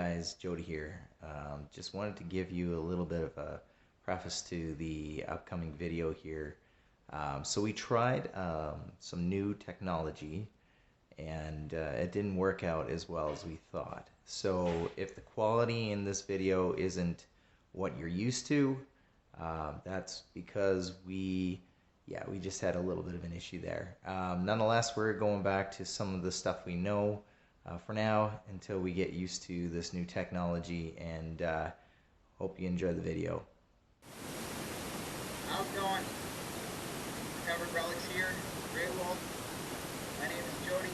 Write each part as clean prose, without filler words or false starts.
guys, Jody here. Just wanted to give you a little bit of a preface to the upcoming video here. So we tried some new technology and it didn't work out as well as we thought. So if the quality in this video isn't what you're used to, that's because we just had a little bit of an issue there. Nonetheless, we're going back to some of the stuff we know for now until we get used to this new technology, and hope you enjoy the video. How's it going? Recovered relics here, Greywolf. My name is Jody.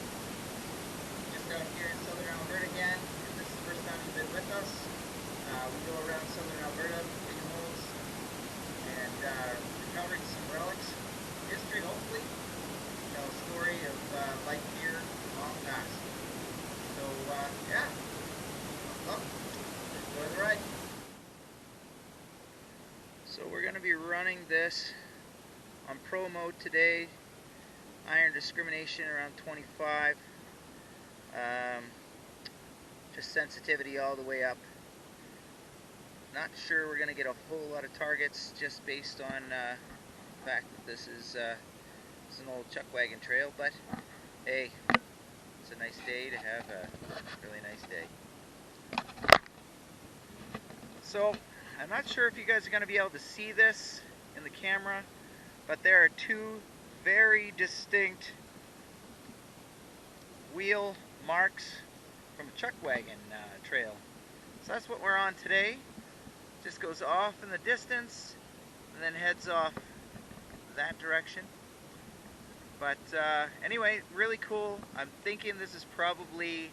Just out here in Southern Alberta again. If this is the first time you've been with us, we go around Southern Alberta, big holes, and recovered some relics. History, hopefully. Tell a story of life here long past. So, yeah. Well, enjoy the ride. So we're going to be running this on pro mode today. Iron discrimination around 25. Just sensitivity all the way up. Not sure we're going to get a whole lot of targets just based on the fact that this is an old Chuckwagon trail, but hey, it's a nice day to have a really nice day. So I'm not sure if you guys are going to be able to see this in the camera, but there are two very distinct wheel marks from a Chuckwagon trail. So that's what we're on today. Just goes off in the distance and then heads off that direction. But anyway, really cool. I'm thinking this is probably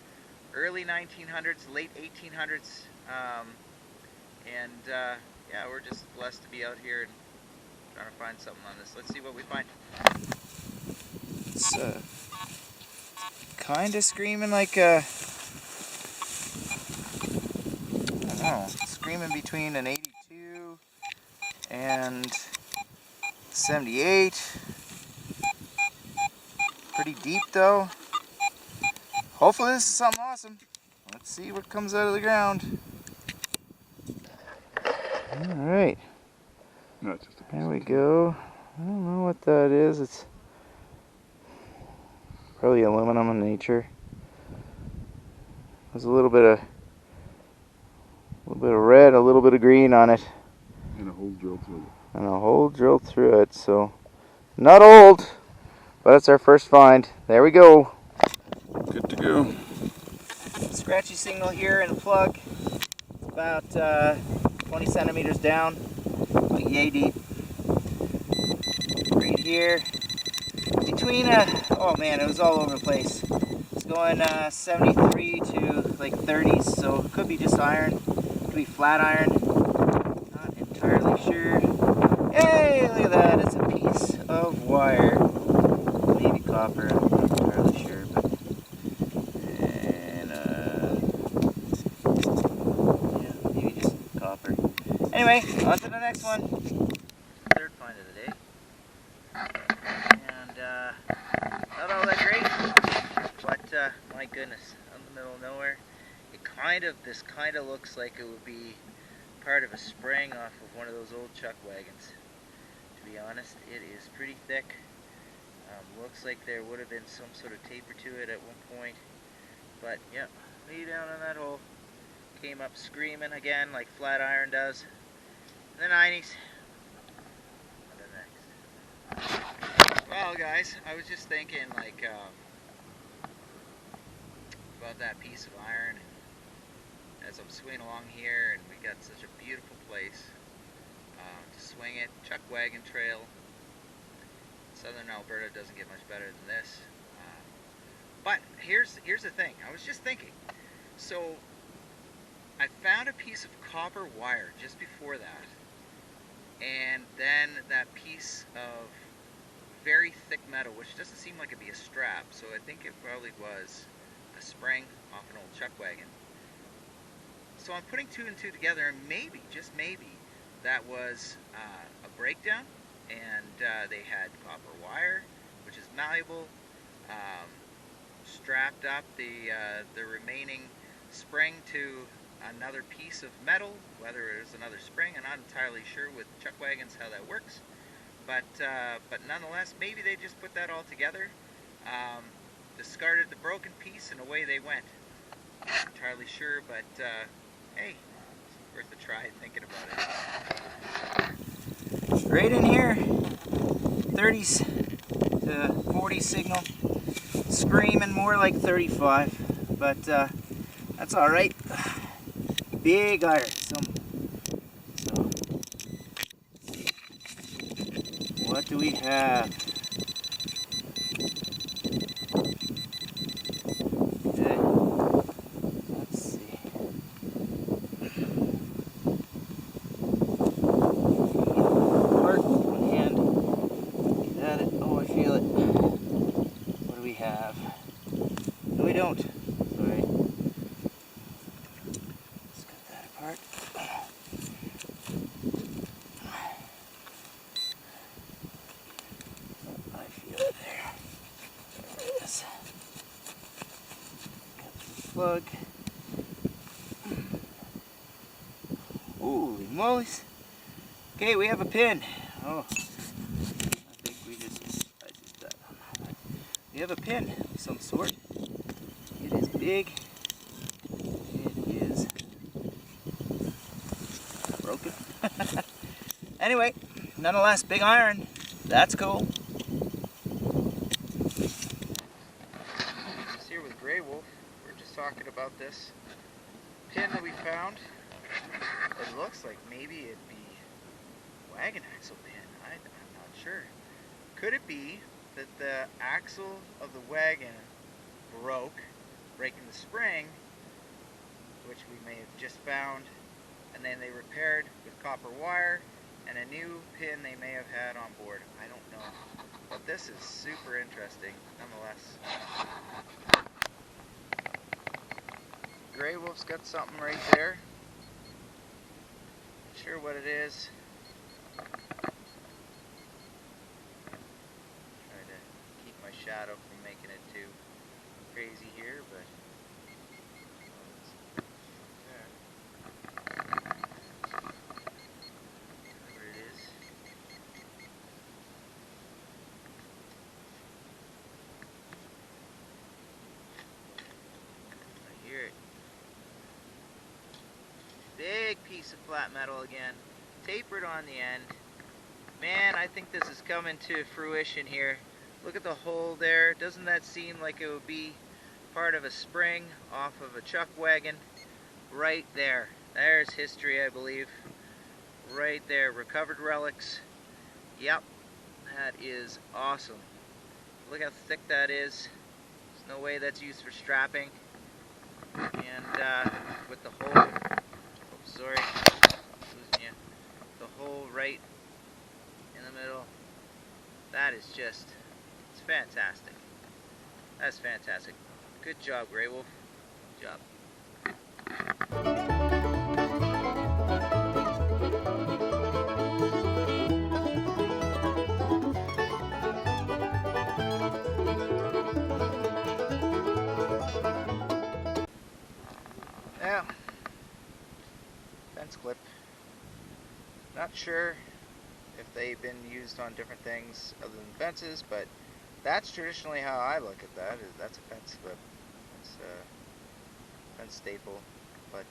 early 1900s, late 1800s. Yeah, we're just blessed to be out here and trying to find something on this. Let's see what we find. It's kind of screaming like a, I don't know, screaming between an 82 and 78. Pretty deep though. Hopefully this is something awesome. Let's see what comes out of the ground. Alright. No, there we go. I don't know what that is. It's probably aluminum in nature. There's a little bit of red, a little bit of green on it. And a hole drilled through it. And a hole drilled through it, so not old, but it's our first find. There we go. Good to go. Scratchy signal here in the plug. It's about 20 centimeters down, about yay deep. Right here. Between, oh man, it was all over the place. It's going 73 to like 30s, so it could be just iron. Could be flat iron. Not entirely sure. Hey, look at that. It's a piece of wire. Maybe copper. I'm not entirely sure, but. And, yeah, maybe just copper. Anyway, on to the next one. Third find of the day. And, not all that great, but, my goodness, out in the middle of nowhere. This kind of looks like it would be part of a spring off of one of those old Chuckwagons. To be honest, it is pretty thick. Looks like there would have been some sort of taper to it at one point. But, yeah, way down in that hole. Came up screaming again like flat iron does. In the 90s. On to the next. Well, guys, I was just thinking, like, about that piece of iron as I'm swinging along here, and we got such a beautiful place to swing it. Chuckwagon Trail. Southern Alberta doesn't get much better than this. But here's the thing. I was just thinking. So I found a piece of copper wire just before that, and then that piece of very thick metal, which doesn't seem like it'd be a strap, so I think it probably was a spring off an old Chuckwagon. So I'm putting two and two together, and maybe, just maybe, that was a breakdown, and they had copper wire, which is malleable, strapped up the remaining spring to another piece of metal, whether it is another spring. I'm not entirely sure with chuck wagons how that works, but nonetheless, maybe they just put that all together, discarded the broken piece, and away they went. Not entirely sure, but hey, it's worth a try thinking about it. Right in here, 30s to 40 signal, screaming more like 35, but that's all right. Big iron. So what do we have? Okay. Let's see. Part one hand. Get at it. Oh, I feel it. What do we have? No, we don't. Sorry. Let's cut that apart. I feel it there. There it is. Cut the plug. Holy moly's. Okay, we have a pin. Oh, I think I just that. We have a pin of some sort. It is big. It is broken. Anyway, nonetheless, big iron. That's cool. Just here with Greywolf. We're just talking about this pin that we found. It looks like maybe it'd be wagon axle pin. I'm not sure. Could it be that the axle of the wagon broke, breaking the spring, which we may have just found, and then they repaired with copper wire and a new pin they may have had on board? I don't know. But this is super interesting nonetheless. Greywolf's got something right there. Not sure what it is. Try to keep my shadow from making it too crazy here, but whatever it is. I hear it. Big piece of flat metal again, tapered on the end. Man, I think this is coming to fruition here. Look at the hole there. Doesn't that seem like it would be part of a spring off of a chuck wagon? Right there. There's history, I believe. Right there. Recovered relics. Yep. That is awesome. Look how thick that is. There's no way that's used for strapping. And with the hole, oops, sorry, losing you. The hole right in the middle. That is just, it's fantastic. That's fantastic. Good job, Greywolf. Good job. Now, fence clip. Not sure if they've been used on different things other than fences, but that's traditionally how I look at that. That's a fence clip. It's a fence staple. But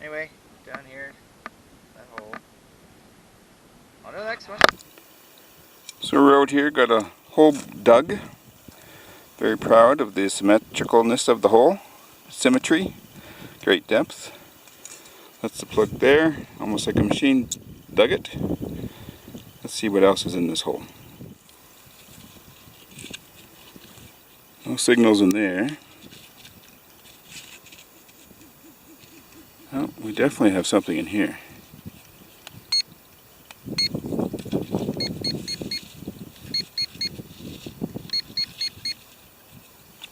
anyway, down here, that hole. On to the next one. So we're out here, got a hole dug. Very proud of the symmetricalness of the hole. Symmetry, great depth. That's the plug there, almost like a machine dug it. Let's see what else is in this hole. No signals in there. Oh, we definitely have something in here.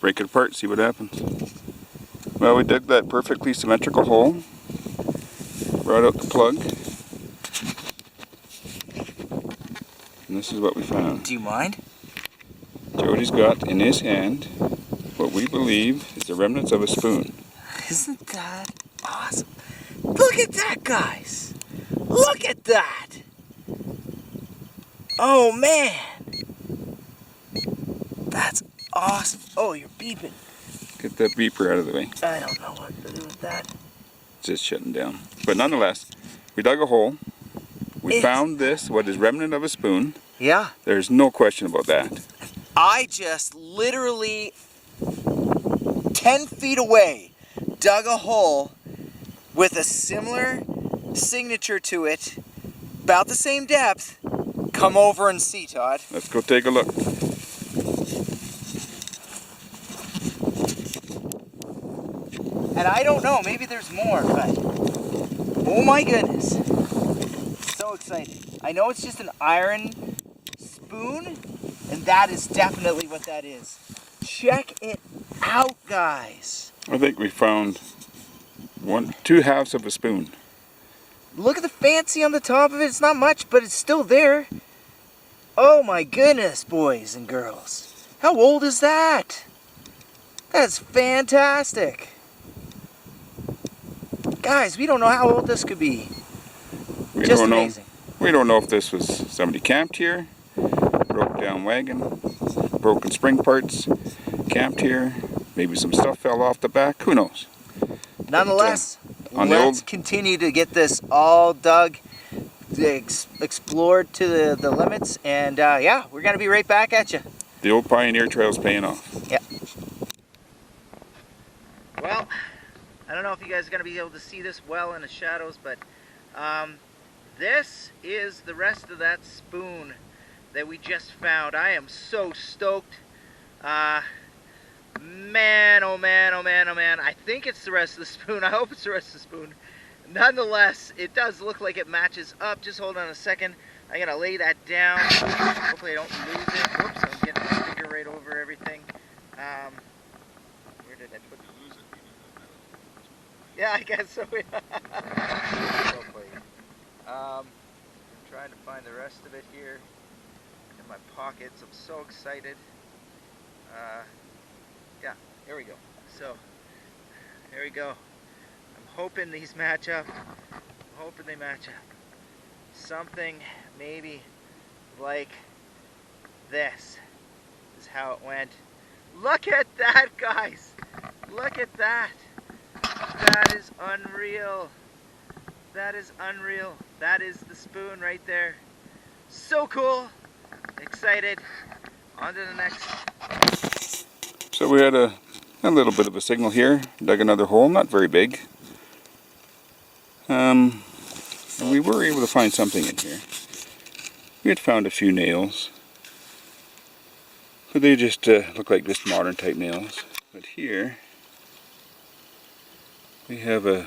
Break it apart, see what happens. Well, we dug that perfectly symmetrical hole, brought out the plug, and this is what we found. Do you mind? Jody's got in his hand what we believe is the remnants of a spoon. Isn't that awesome? Look at that, guys. Look at that. Oh, man. That's awesome. Oh, you're beeping. Get that beeper out of the way. I don't know what to do with that. Just shutting down. But nonetheless, we dug a hole. We found this, what is remnant of a spoon. Yeah. There's no question about that. I just literally 10 feet away dug a hole with a similar signature to it, about the same depth. Come over and see, Todd. Let's go take a look. And I don't know, maybe there's more, but oh my goodness. So excited. I know it's just an iron spoon, and that is definitely what that is. Check it out, guys. I think we found two halves of a spoon. Look at the fancy on the top of it. It's not much, but it's still there. Oh my goodness, boys and girls. How old is that? That's fantastic. Guys, we don't know how old this could be. Just amazing. We don't know if this was somebody camped here, broke down wagon, broken spring parts, camped here, maybe some stuff fell off the back, who knows. Nonetheless, let's continue to get this all dug, explored to the limits, and yeah, we're going to be right back at you. The old pioneer trail's paying off. Yeah. Well, I don't know if you guys are going to be able to see this well in the shadows, but this is the rest of that spoon that we just found. I am so stoked. Man, oh man, oh man, oh man. I think it's the rest of the spoon. I hope it's the rest of the spoon. Nonetheless, it does look like it matches up. Just hold on a second. I gotta lay that down. Hopefully I don't lose it. Whoops, I'm getting my finger right over everything. Where did I put it? Yeah, I guess so. I'm trying to find the rest of it here in my pockets. I'm so excited. Yeah, there we go. So, there we go. I'm hoping these match up. I'm hoping they match up. Something maybe like this is how it went. Look at that, guys. Look at that. That is unreal. That is unreal. That is the spoon right there. So cool. Excited. On to the next. So we had a little bit of a signal here. Dug another hole, not very big. We were able to find something in here. We had found a few nails, but they just look like just modern type nails. But here we have a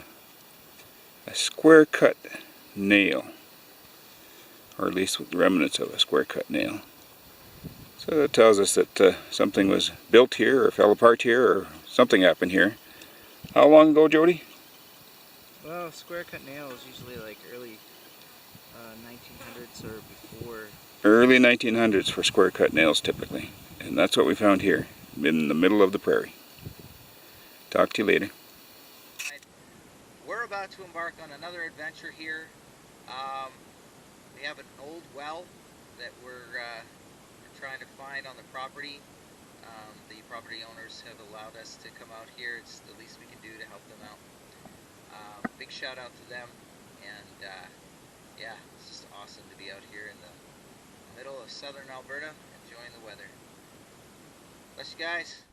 square cut nail, or at least with the remnants of a square cut nail. So that tells us that something was built here or fell apart here or something happened here. How long ago, Jody? Well, square cut nail is usually like early 1900s or before. Early 1900s for square cut nails typically. And that's what we found here in the middle of the prairie. Talk to you later. We're about to embark on another adventure here. We have an old well that we're trying to find on the property. The property owners have allowed us to come out here. It's the least we can do to help them out. Big shout out to them, and yeah, it's just awesome to be out here in the middle of Southern Alberta enjoying the weather. Bless you guys.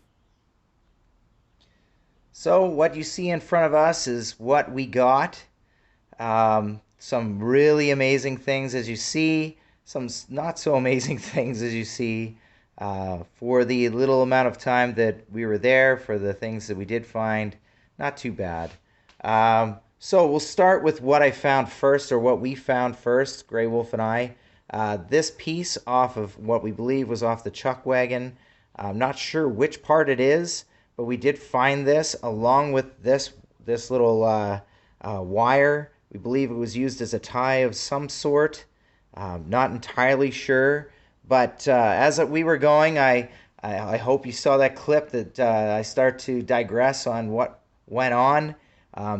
So what you see in front of us is what we got. Some really amazing things as you see, some not so amazing things as you see. For the little amount of time that we were there, for the things that we did find, not too bad. So we'll start with what I found first, or what we found first, Greywolf and I. This piece off of what we believe was off the Chuckwagon. I'm not sure which part it is, but we did find this along with this little wire. We believe it was used as a tie of some sort. Not entirely sure, but as we were going, I hope you saw that clip that I start to digress on what went on,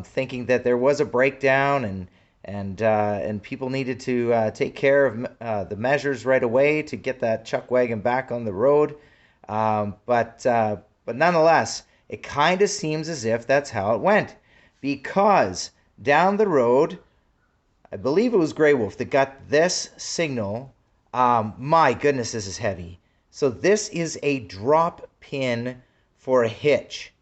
thinking that there was a breakdown and people needed to take care of the measures right away to get that chuck wagon back on the road. But nonetheless, it kind of seems as if that's how it went, because down the road, I believe it was Greywolf that got this signal. My goodness, this is heavy. So this is a drop pin for a hitch.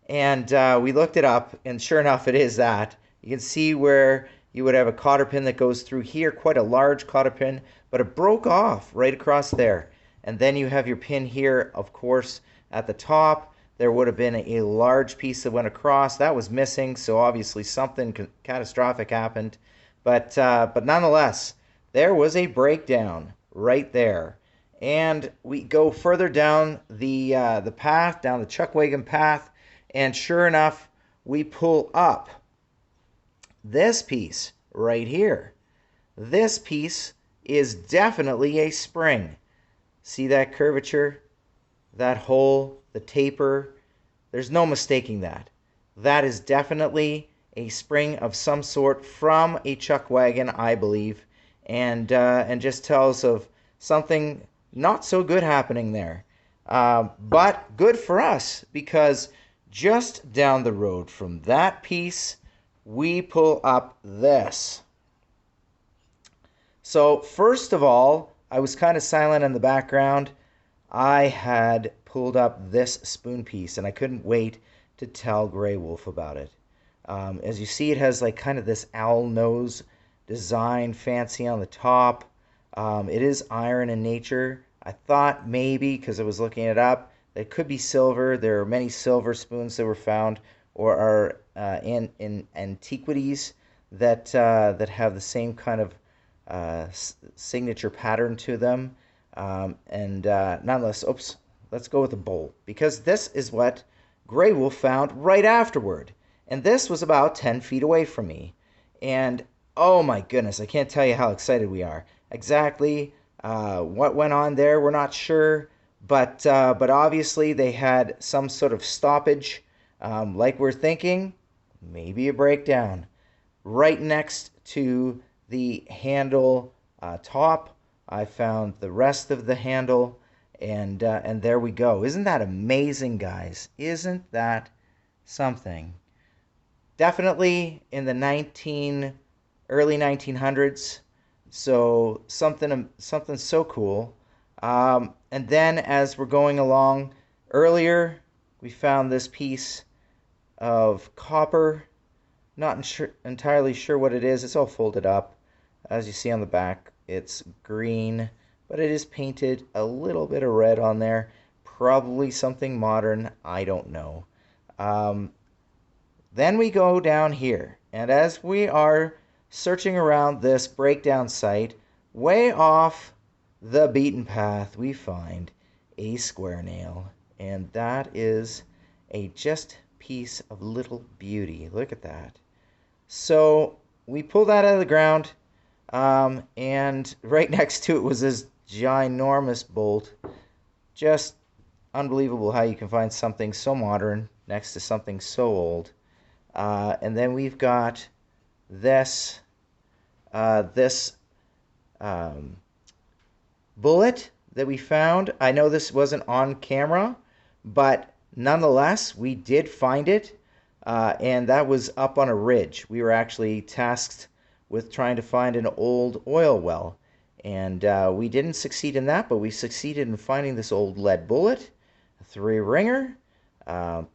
And we looked it up, and sure enough, it is that. You can see where you would have a cotter pin that goes through here, quite a large cotter pin, but it broke off right across there. And then you have your pin here, of course, at the top. There would have been a large piece that went across. That was missing, so obviously something catastrophic happened. But nonetheless, there was a breakdown right there. And we go further down the path, down the Chuckwagon path, and sure enough, we pull up this piece right here. This piece is definitely a spring. See that curvature? That hole, the taper? There's no mistaking that. That is definitely a spring of some sort from a chuck wagon, I believe, and just tells of something not so good happening there. But good for us, because just down the road from that piece, we pull up this. So first of all, I was kind of silent in the background. I had pulled up this spoon piece, and I couldn't wait to tell Greywolf about it. As you see, it has like kind of this owl nose design, fancy on the top. It is iron in nature. I thought maybe, because I was looking it up, that it could be silver. There are many silver spoons that were found, or are in antiquities that have the same kind of signature pattern to them. Nonetheless, let's go with the bowl, because this is what Greywolf found right afterward. And this was about 10 feet away from me. And oh my goodness, I can't tell you how excited we are. Exactly what went on there, we're not sure. But obviously they had some sort of stoppage, like we're thinking, maybe a breakdown. Right next to the handle top, I found the rest of the handle, and there we go. Isn't that amazing, guys? Isn't that something? Definitely in the early 1900s. So something so cool. And then as we're going along, earlier we found this piece of copper. Not entirely sure what it is. It's all folded up. As you see on the back, it's green, but it is painted a little bit of red on there. Probably something modern. I don't know. Then we go down here, and as we are searching around this breakdown site, way off the beaten path, we find a square nail, and that is a just piece of little beauty. Look at that. So we pulled that out of the ground, and right next to it was this ginormous bolt. Just unbelievable how you can find something so modern next to something so old. And then we've got this bullet that we found. I know this wasn't on camera, but nonetheless, we did find it, and that was up on a ridge. We were actually tasked with trying to find an old oil well, and we didn't succeed in that, but we succeeded in finding this old lead bullet, a 3-ringer.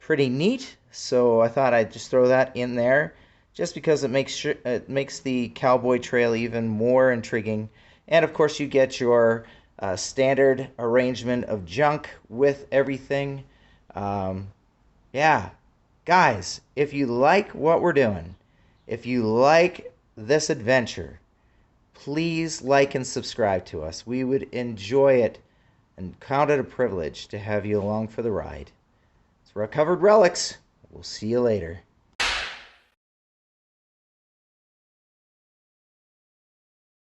Pretty neat. So I thought I'd just throw that in there, just because it makes the cowboy trail even more intriguing. And of course, you get your standard arrangement of junk with everything. Yeah, guys, if you like what we're doing, if you like this adventure, please like and subscribe to us. We would enjoy it and count it a privilege to have you along for the ride. It's Recovered Relics. We'll see you later.